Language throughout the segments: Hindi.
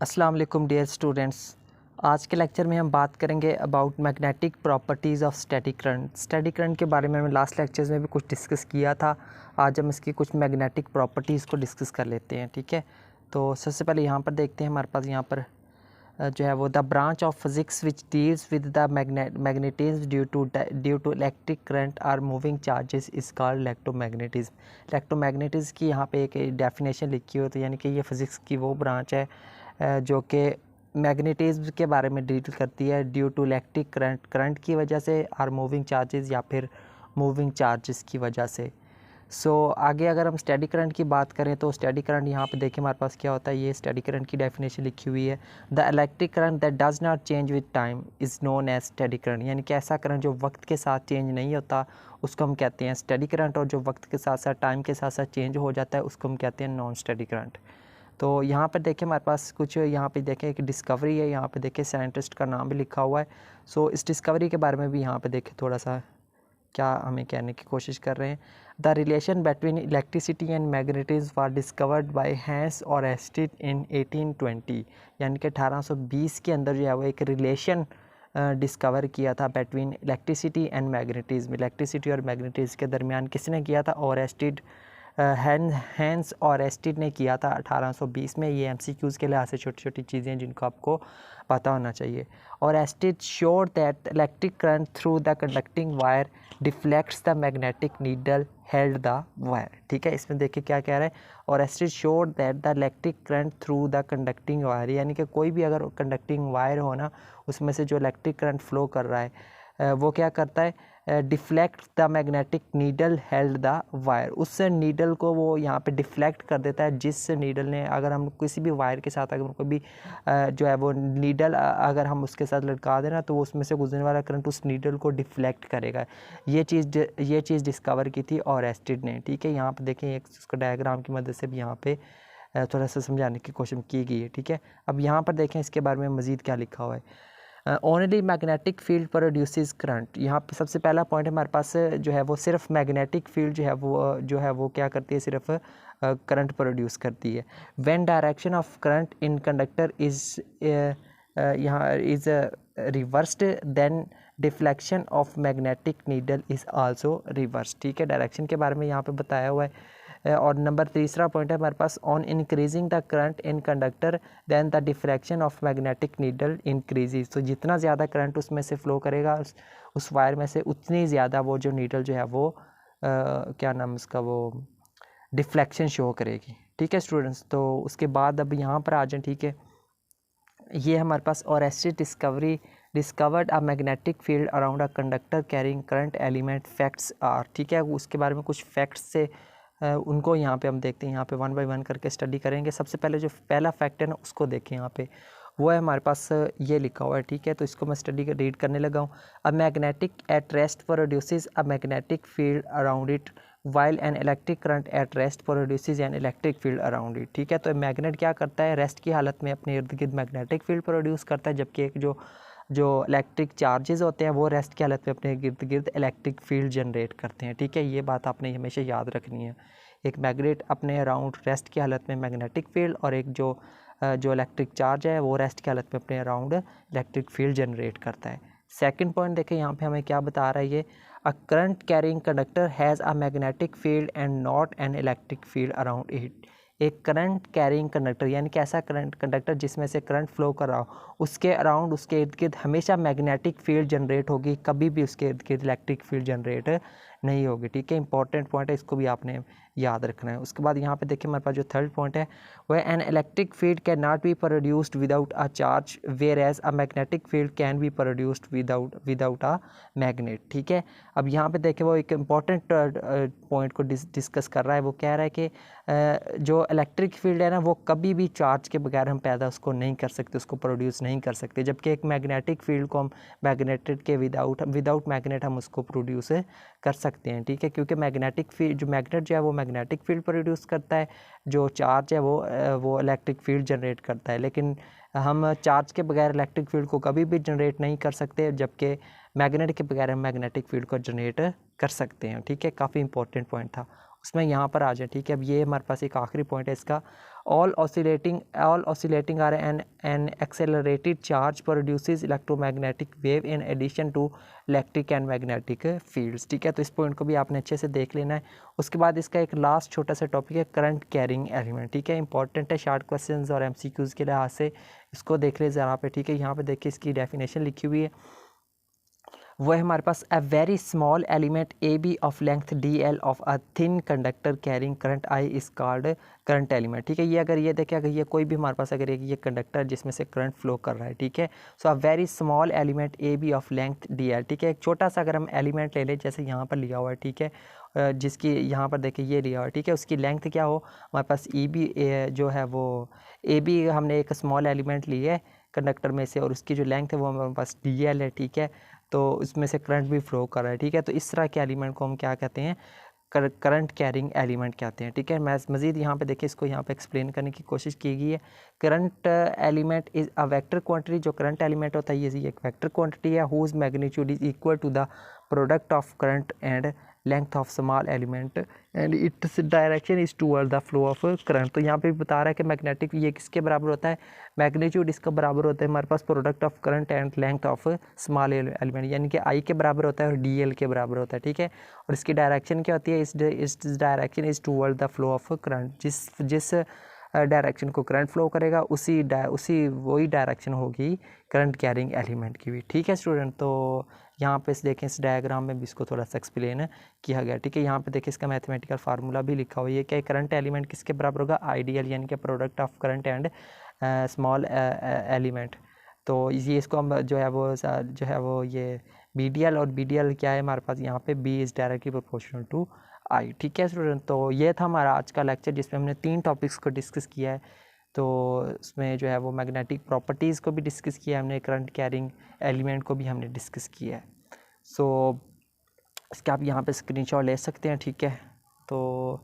अस्सलाम वालेकुम डियर स्टूडेंट्स। आज के लेक्चर में हम बात करेंगे about magnetic properties of static current. Static current के बारे में लास्ट लेक्चर्स में भी कुछ डिस्कस किया था। आज हम इसकी कुछ मैग्नेटिक प्रॉपर्टीज़ को डिस्कस कर लेते हैं, ठीक है। तो सबसे पहले यहाँ पर देखते हैं, हमारे पास यहाँ पर जो है वो the branch of physics which deals with the magnetism due to electric current or moving charges is called electromagnetism. Electromagnetism की यहाँ पे एक डेफिनेशन लिखी हो, तो यानी कि ये फिज़िक्स की वो ब्रांच है जो कि मैग्नेटिज्म के बारे में डील करती है ड्यू टू इलेक्ट्रिक करंट की वजह से, आर मूविंग चार्जेस या फिर मूविंग चार्जेस की वजह से। आगे अगर हम स्टेडी करंट की बात करें तो स्टेडी करंट यहाँ पे देखिए हमारे पास क्या होता है। ये स्टेडी करंट की डेफिनेशन लिखी हुई है, the electric current that does not change with time is known as steady current. यानी कि ऐसा करंट जो वक्त के साथ चेंज नहीं होता उसको हम कहते हैं स्टेडी करंट, और जो वक्त के साथ साथ टाइम के साथ साथ चेंज हो जाता है उसको हम कहते हैं नॉन स्टेडी करंट। तो यहाँ पर देखिए हमारे पास कुछ, यहाँ पे देखें एक डिस्कवरी है, यहाँ पे देखिए साइंटिस्ट का नाम भी लिखा हुआ है। इस डिस्कवरी के बारे में भी यहाँ पे देखें थोड़ा सा क्या हमें कहने की कोशिश कर रहे हैं। The relation between electricity and magnetism was discovered by Hans Oersted इन 1820। यानी कि 1820 के अंदर जो है वो एक रिलेशन डिस्कवर किया था between electricity and magnetism. Electricity और मैग्नेटिज्म के दरमियान किसने किया था? और एस्टिड, हैंस और एस्टिड ने किया था 1820 में। ये एमसीक्यूज़ के लिहाज से छोटी छोटी चीज़ें हैं जिनको आपको पता होना चाहिए। और Oersted showed that electric current through the conducting wire deflects the magnetic needle held the wire. ठीक है, इसमें देखिए क्या कह रहा है। और Oersted showed that the electric current through the conducting wire, यानी कि कोई भी अगर कंडक्टिंग वायर हो ना, उसमें से जो इलेक्ट्रिक करंट फ्लो कर रहा है वो क्या करता है? Deflect the magnetic needle held the wire. उस नीडल को वो यहाँ पे डिफ्लेक्ट कर देता है जिस नीडल ने, अगर हम किसी भी वायर के साथ अगर कोई भी जो है वो नीडल अगर हम उसके साथ लटका देना तो उसमें से गुजरने वाला करंट उस नीडल को डिफ्लेक्ट करेगा। ये चीज़ डिस्कवर की थी और एस्टिड ने। ठीक है, यहाँ पे देखें एक उसका डायग्राम की मदद से भी यहाँ पे थोड़ा सा समझाने की कोशिश की गई है। ठीक है, अब यहाँ पर देखें इसके बारे में मज़ीद क्या लिखा हुआ है। Only magnetic field produces current. यहाँ पे सबसे पहला पॉइंट है हमारे पास जो है वो सिर्फ मैग्नेटिक फील्ड जो है वो क्या करती है? सिर्फ करंट प्रोड्यूस करती है। When direction of current in conductor is यहाँ is reversed then deflection of magnetic needle is also reverse. ठीक है, डायरेक्शन के बारे में यहाँ पे बताया हुआ है। और नंबर तीसरा पॉइंट है हमारे पास, on increasing the current in conductor then the diffraction of magnetic needle increases. तो जितना ज़्यादा करंट उसमें से फ्लो करेगा उस वायर में से, उतनी ज़्यादा वो जो नीडल जो है वो क्या नाम उसका, वो डिफ्लेक्शन शो करेगी। ठीक है स्टूडेंट्स, तो उसके बाद अब यहाँ पर आ जाए। ठीक है, ये हमारे पास और Oersted discovered a magnetic field around a conductor carrying current element facts are. ठीक है, उसके बारे में कुछ फैक्ट्स से उनको यहाँ पे हम देखते हैं। यहाँ पे वन बाय वन करके स्टडी करेंगे। सबसे पहले जो पहला फैक्ट है ना उसको देखें, यहाँ पे वो है हमारे पास ये लिखा हुआ है। ठीक है, तो इसको मैं रीड करने लगा हूँ। A magnetic at rest produces a magnetic field around it while an electric current at rest produces N electric field around it. ठीक है, तो मैग्नेट क्या करता है? रेस्ट की हालत में अपने इर्द गिर्द मैग्नेटिक फील्ड प्रोड्यूस करता है, जबकि एक जो इलेक्ट्रिक चार्जेस होते हैं वो रेस्ट की हालत में अपने गिर्द गिर्द इलेक्ट्रिक फील्ड जनरेट करते हैं। ठीक है, ये बात आपने हमेशा याद रखनी है। एक मैग्नेट अपने अराउंड रेस्ट की हालत में मैग्नेटिक फील्ड, और एक जो इलेक्ट्रिक चार्ज है वो रेस्ट की हालत में अपने अराउंड इलेक्ट्रिक फील्ड जनरेट करता है। सेकंड पॉइंट देखें यहाँ पे हमें क्या बता रहा है ये, a current carrying conductor has a magnetic field and not an electric field around it. एक करंट कैरिंग कंडक्टर यानी कि ऐसा करंट कंडक्टर जिसमें से करंट फ्लो कर रहा हो, उसके अराउंड, उसके इर्द गिर्द हमेशा मैग्नेटिक फील्ड जनरेट होगी, कभी भी उसके इर्द गिर्द इलेक्ट्रिक फील्ड जनरेट नहीं होगी। ठीक है, इंपॉर्टेंट पॉइंट है, इसको भी आपने याद रखना है। उसके बाद यहाँ पे देखिए हमारे पास जो थर्ड पॉइंट है वह an electric field can not be produced without a charge whereas a magnetic field can be produced without a magnet. ठीक है, अब यहाँ पे देखिए वो एक इम्पॉर्टेंट पॉइंट को डिस्कस कर रहा है। वो कह रहा है कि जो इलेक्ट्रिक फील्ड है ना वो कभी भी चार्ज के बगैर हम पैदा उसको नहीं कर सकते, उसको प्रोड्यूस नहीं कर सकते, जबकि एक मैग्नेटिक फील्ड को हम मैग्नेटेड के विदाउट मैग्नेट हम उसको प्रोड्यूस कर सकते हैं। ठीक है, क्योंकि मैग्नेटिक फील्ड, जो मैग्नेट जो है वो मैग्नेटिक फील्ड प्रोड्यूस करता है, जो चार्ज है वो इलेक्ट्रिक फील्ड जनरेट करता है, लेकिन हम चार्ज के बगैर इलेक्ट्रिक फील्ड को कभी भी जनरेट नहीं कर सकते, जबकि मैग्नेट के बगैर हम मैग्नेटिक फील्ड को जनरेट कर सकते हैं। ठीक है, काफ़ी इंपॉर्टेंट पॉइंट था, उसमें यहाँ पर आ जाए। ठीक है, अब ये हमारे पास एक आखिरी पॉइंट है इसका, all oscillating are an accelerated charge produces electromagnetic wave in addition to electric and magnetic fields। ठीक है, तो इस पॉइंट को भी आपने अच्छे से देख लेना है। उसके बाद इसका एक लास्ट छोटा सा टॉपिक है करंट कैरिंग एलिमेंट। ठीक है, इंपॉर्टेंट है शॉर्ट क्वेश्चंस और एमसीक्यूज़ के लिहाज से, इसको देख ले ज़रा पे। ठीक है, यहाँ पे देखिए इसकी डेफिनेशन लिखी हुई है, वो है हमारे पास a very small element A B of length D L of a thin conductor carrying current I is called current element. ठीक है, ये अगर ये देखें, अगर ये कोई भी हमारे पास अगर ये कंडक्टर जिसमें से करंट फ्लो कर रहा है, ठीक है, so a very small element A B of length D L. ठीक है, एक छोटा सा अगर हम एलिमेंट ले लें, जैसे यहाँ पर लिया हुआ है, ठीक है, जिसकी यहाँ पर देखिए ये लिया हुआ है, ठीक है, उसकी लेंथ क्या हो, हमारे पास ई बी जो है वो ए बी हमने एक स्मॉल एलिमेंट ली है कंडक्टर में से, और उसकी जो लेंथ है वो हमारे पास डी एल है। ठीक है, तो उसमें से करंट भी फ्लो कर रहा है। ठीक है, तो इस तरह के एलिमेंट को हम क्या कहते हैं, करंट कैरिंग एलिमेंट कहते हैं। ठीक है, मैं मज़ीद यहाँ पे देखिए इसको यहाँ पे एक्सप्लेन करने की कोशिश की गई है। Current element is a vector quantity. जो करंट एलिमेंट होता है ये एक वेक्टर क्वांटिटी है whose magnitude is equal to the product of current and length of small element and its direction is toward the flow of current. तो यहाँ पे भी बता रहा है कि मैग्नेटिक ये किसके बराबर होता है, मैग्नीट्यूड इसका बराबर होता है हमारे पास product of current and length of small element, यानी कि आई के बराबर होता है और डी एल के बराबर होता है। ठीक है, और इसकी डायरेक्शन क्या होती है, इस direction is toward the flow of current. जिस डायरेक्शन को करंट फ्लो करेगा उसी वही डायरेक्शन होगी करंट कैरिंग एलिमेंट की भी। ठीक है स्टूडेंट, तो यहाँ पे देखें इस डायग्राम में भी इसको थोड़ा सा एक्सप्लेन किया गया। ठीक है, यहाँ पे देखिए इसका मैथमेटिकल फार्मूला भी लिखा हुआ है कि करंट एलिमेंट किसके बराबर होगा, आइडियल यानी कि product of current and small element. तो ये इसको हम जो है वो ये बी डी एल, और बी डी एल क्या है हमारे पास यहाँ पे, B is directly proportional to I. ठीक है स्टूडेंट, तो ये था हमारा आज का लेक्चर जिसमें हमने 3 टॉपिक्स को डिस्कस किया है। तो उसमें जो है वो मैग्नेटिक प्रॉपर्टीज़ को भी डिस्कस किया है हमने, करंट कैरिंग एलिमेंट को भी हमने डिस्कस किया है। सो इसका आप यहाँ पे स्क्रीनशॉट ले सकते हैं। ठीक है, तो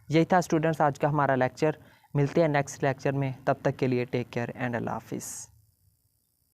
यही था स्टूडेंट्स आज का हमारा लेक्चर। मिलते हैं नेक्स्ट लेक्चर में, तब तक के लिए टेक केयर एंड अल्लाह हाफिज़।